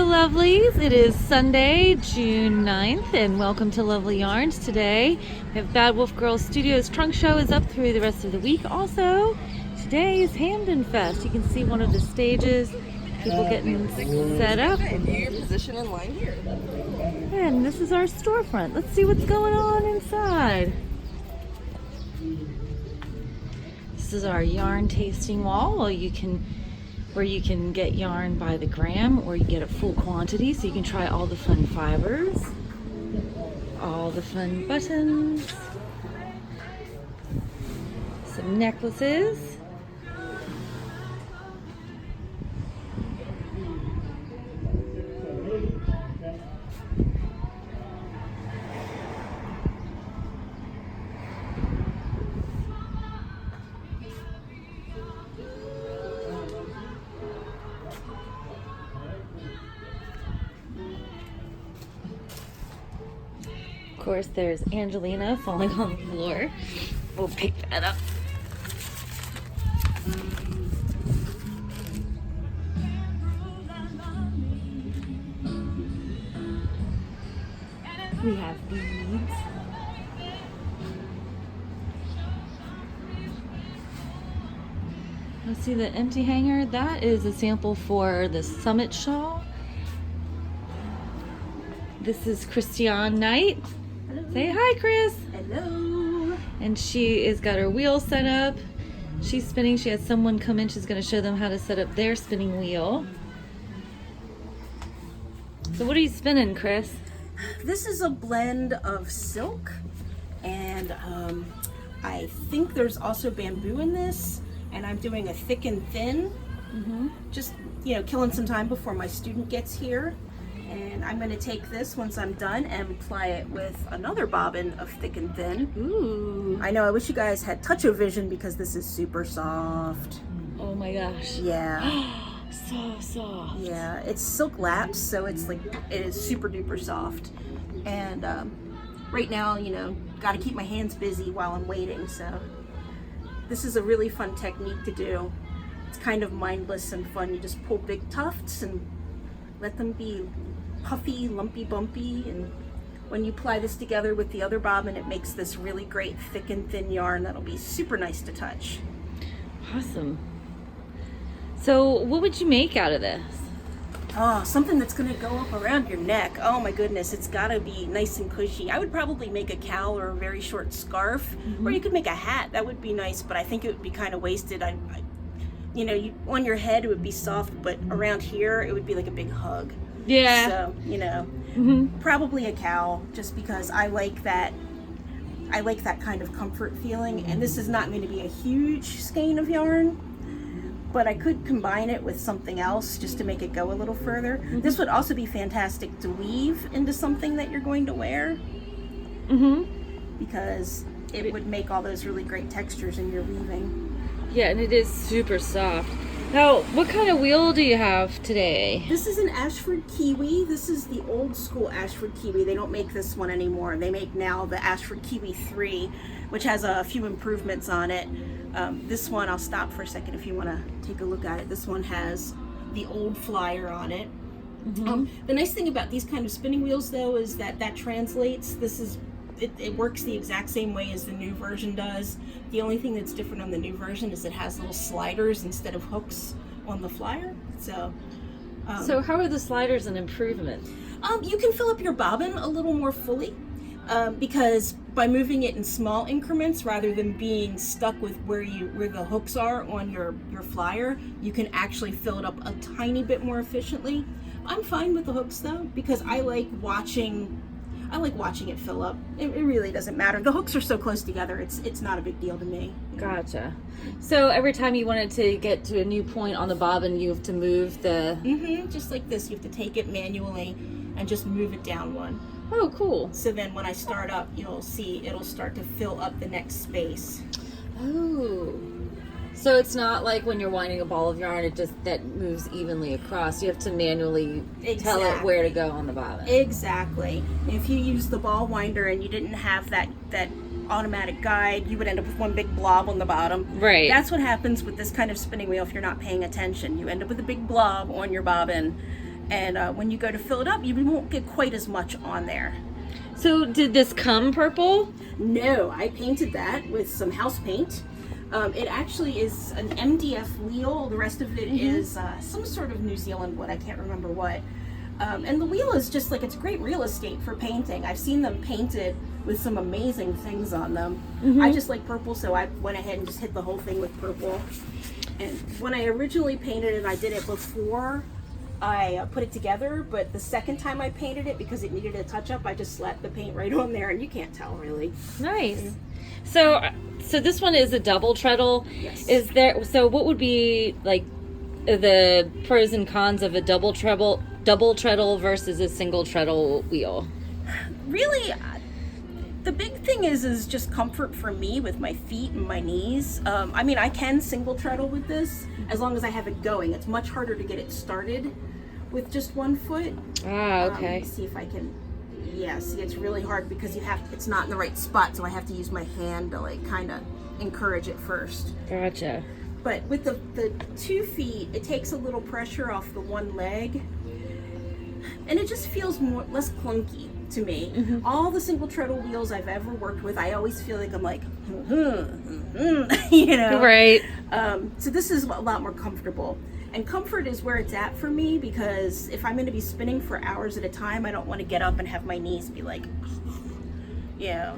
Hello, lovelies. It is Sunday, June 9th, and welcome to Lovelyarns. Today, we have Bad Wolf Girls Studios trunk show is up through the rest of the week. Also, today is Hamden Fest. You can see one of the stages, people getting set up. Your position in line here. And this is our storefront. Let's see what's going on inside. This is our yarn tasting wall. Where you can get yarn by the gram, or you get a full quantity, so you can try all the fun fibers, all the fun buttons, some necklaces. Of course, there's Angelina falling on the floor. We'll pick that up. We have beads. Let's see the empty hanger. That is a sample for the Summit shawl. This is Christiane Knight. Hello. Say hi, Chris. Hello. And she has got her wheel set up. She's spinning. She has someone come in. She's going to show them how to set up their spinning wheel. So what are you spinning, Chris? This is a blend of silk, and I think there's also bamboo in this, and I'm doing a thick and thin. Just, killing some time before my student gets here. And I'm going to take this once I'm done and apply it with another bobbin of thick and thin. Ooh. I know, I wish you guys had touch-o-vision because this is super soft. Oh my gosh. Yeah. So soft. Yeah, it's silk laps, so it is super duper soft. And right now, got to keep my hands busy while I'm waiting, so this is a really fun technique to do. It's kind of mindless and fun. You just pull big tufts and let them be puffy, lumpy, bumpy, and when you apply this together with the other bobbin, it makes this really great thick and thin yarn that'll be super nice to touch. Awesome. So what would you make out of this? Oh, something that's gonna go up around your neck. Oh my goodness, it's gotta be nice and cushy. I would probably make a cowl or a very short scarf, or you could make a hat. That would be nice, but I think it would be kind of wasted. On your head it would be soft, but around here it would be like a big hug. Yeah. So, probably a cowl, just because I like that kind of comfort feeling. And this is not going to be a huge skein of yarn, but I could combine it with something else just to make it go a little further. This would also be fantastic to weave into something that you're going to wear, because it would make all those really great textures in your weaving. Yeah, and it is super soft. Now, what kind of wheel do you have today? This is an Ashford Kiwi. This is the old school Ashford Kiwi. They don't make this one anymore. They make now the Ashford Kiwi 3, which has a few improvements on it. This one, I'll stop for a second if you want to take a look at it. This one has the old flyer on it. The nice thing about these kind of spinning wheels, though, is that translates. It works the exact same way as the new version does. The only thing that's different on the new version is it has little sliders instead of hooks on the flyer. So how are the sliders an improvement? You can fill up your bobbin a little more fully, because by moving it in small increments rather than being stuck with where the hooks are on your flyer, you can actually fill it up a tiny bit more efficiently. I'm fine with the hooks though, because I like watching it fill up. It really doesn't matter. The hooks are so close together, it's not a big deal to me. Gotcha. So every time you wanted to get to a new point on the bobbin, you have to move the... Just like this, you have to take it manually and just move it down one. Oh, cool. So then when I start up, you'll see it'll start to fill up the next space. Oh. So it's not like when you're winding a ball of yarn, that moves evenly across. You have to manually tell it where to go on the bobbin. Exactly. If you use the ball winder and you didn't have that automatic guide, you would end up with one big blob on the bottom. Right. That's what happens with this kind of spinning wheel if you're not paying attention. You end up with a big blob on your bobbin And when you go to fill it up, you won't get quite as much on there. So did this come purple? No, I painted that with some house paint. It actually is an MDF wheel. The rest of it is some sort of New Zealand wood. I can't remember what. And the wheel is just like, it's great real estate for painting. I've seen them painted with some amazing things on them. I just like purple, so I went ahead and just hit the whole thing with purple. And when I originally painted it, I did it before I put it together, but the second time I painted it, because it needed a touch-up, I just slapped the paint right on there, and you can't tell, really. Nice. So this one is a double treadle. Yes. So what would be like the pros and cons of a double treadle versus a single treadle wheel? Really, the big thing is just comfort for me with my feet and my knees. I mean, I can single treadle with this as long as I have it going. It's much harder to get it started with just one foot. Ah, okay. Let me see if I can. Yeah, see, it's really hard because it's not in the right spot, so I have to use my hand to like kind of encourage it first. Gotcha. But with the 2 feet, it takes a little pressure off the one leg, and it just feels less clunky to me. All the single treadle wheels I've ever worked with, I always feel like I'm like, you know. Right. So this is a lot more comfortable. And comfort is where it's at for me, because if I'm going to be spinning for hours at a time, I don't want to get up and have my knees be like, you know,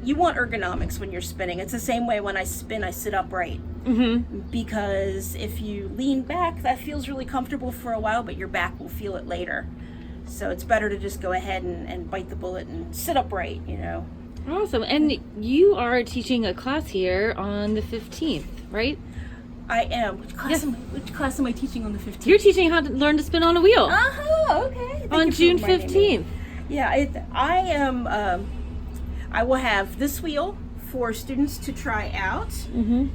you want ergonomics when you're spinning. It's the same way when I spin, I sit upright. Because if you lean back, that feels really comfortable for a while, but your back will feel it later. So it's better to just go ahead and bite the bullet and sit upright, you know. Awesome. And you are teaching a class here on the 15th, right? I am. Which class am I teaching on the 15th? You're teaching how to learn to spin on a wheel. Okay. On June 15th. Yeah, I am. I will have this wheel for students to try out,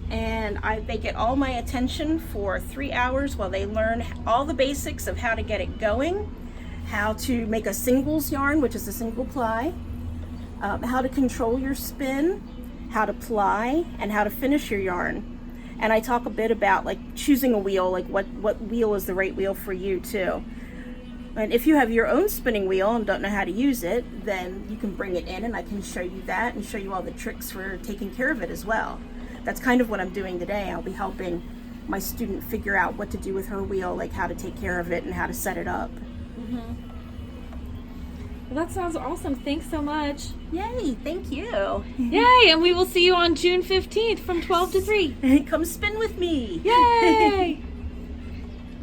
and they get all my attention for 3 hours while they learn all the basics of how to get it going, how to make a singles yarn, which is a single ply, how to control your spin, how to ply, and how to finish your yarn. And I talk a bit about like choosing a wheel, like what wheel is the right wheel for you too. And if you have your own spinning wheel and don't know how to use it, then you can bring it in and I can show you that and show you all the tricks for taking care of it as well. That's kind of what I'm doing today. I'll be helping my student figure out what to do with her wheel, like how to take care of it and how to set it up. Well, that sounds awesome. Thanks so much. Yay, thank you. Yay, and we will see you on June 15th from 12 to 3. Come spin with me. Yay!